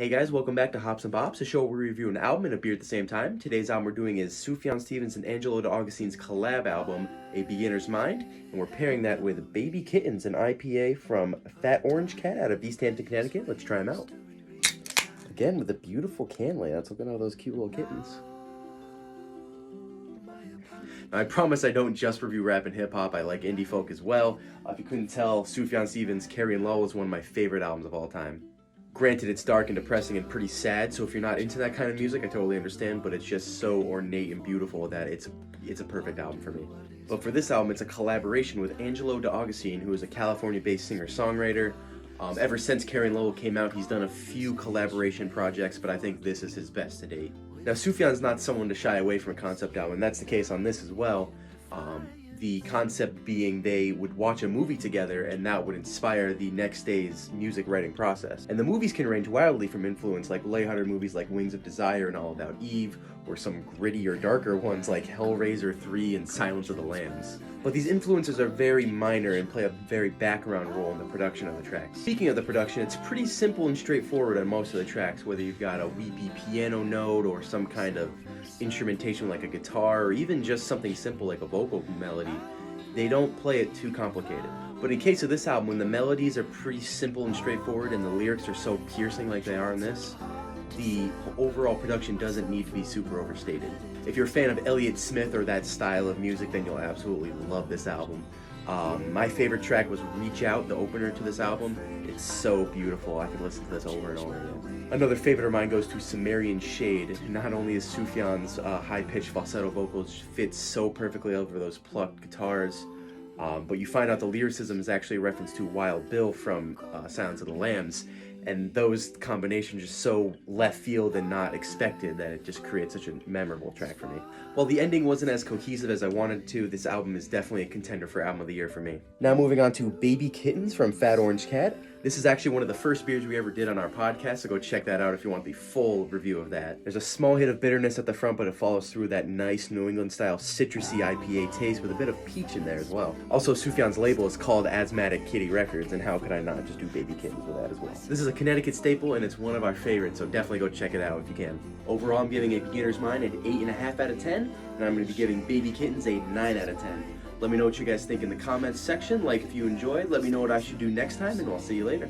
Hey guys, welcome back to Hops and Bops, a show where we review an album and a beer at the same time. Today's album we're doing is Sufjan Stevens and Angelo to Augustine's collab album, A Beginner's Mind, and we're pairing that with Baby Kittens, an IPA from Fat Orange Cat out of East Hampton, Connecticut. Let's try them out. Again, with a beautiful can layouts. Look at all those cute little kittens. Now, I promise I don't just review rap and hip-hop, I like indie folk as well. If you couldn't tell, Sufjan Stevens' Carrie and Lowell is one of my favorite albums of all time. Granted, it's dark and depressing and pretty sad, so if you're not into that kind of music, I totally understand, but it's just so ornate and beautiful that it's a perfect album for me. But for this album, it's a collaboration with Angelo de Augustine, who is a California-based singer-songwriter. Ever since Carrie and Lowell came out, he's done a few collaboration projects, but I think this is his best to date. Now, Sufjan's not someone to shy away from a concept album, and that's the case on this as well. The concept being they would watch a movie together and that would inspire the next day's music writing process. And the movies can range wildly from influence like lighthearted movies like Wings of Desire and All About Eve, or some grittier, darker ones like Hellraiser 3 and Silence of the Lambs. But these influences are very minor and play a very background role in the production of the tracks. Speaking of the production, it's pretty simple and straightforward on most of the tracks, whether you've got a weepy piano note or some kind of instrumentation like a guitar, or even just something simple like a vocal melody. They don't play it too complicated. But in case of this album, when the melodies are pretty simple and straightforward and the lyrics are so piercing like they are in this, the overall production doesn't need to be super overstated. If you're a fan of Elliott Smith or that style of music, then you'll absolutely love this album. My favorite track was Reach Out, the opener to this album. It's so beautiful. I could listen to this over and over again. Another favorite of mine goes to Sumerian Shade. Not only is Sufjan's high-pitched falsetto vocals fit so perfectly over those plucked guitars, but you find out the lyricism is actually a reference to Wild Bill from Silence of the Lambs, and those combinations are so left field and not expected that it just creates such a memorable track for me. While the ending wasn't as cohesive as I wanted it to, this album is definitely a contender for Album of the Year for me. Now moving on to Baby Kittens from Fat Orange Cat. This is actually one of the first beers we ever did on our podcast, so go check that out if you want the full review of that. There's a small hit of bitterness at the front, but it follows through that nice New England-style citrusy IPA taste with a bit of peach in there as well. Also, Sufjan's label is called Asthmatic Kitty Records, and how could I not just do Baby Kittens with that as well? This is a Connecticut staple, and it's one of our favorites, so definitely go check it out if you can. Overall, I'm giving A Beginner's Mind an 8.5 out of 10, and I'm going to be giving Baby Kittens a 9 out of 10. Let me know what you guys think in the comments section. Like if you enjoyed, let me know what I should do next time, and I'll see you later.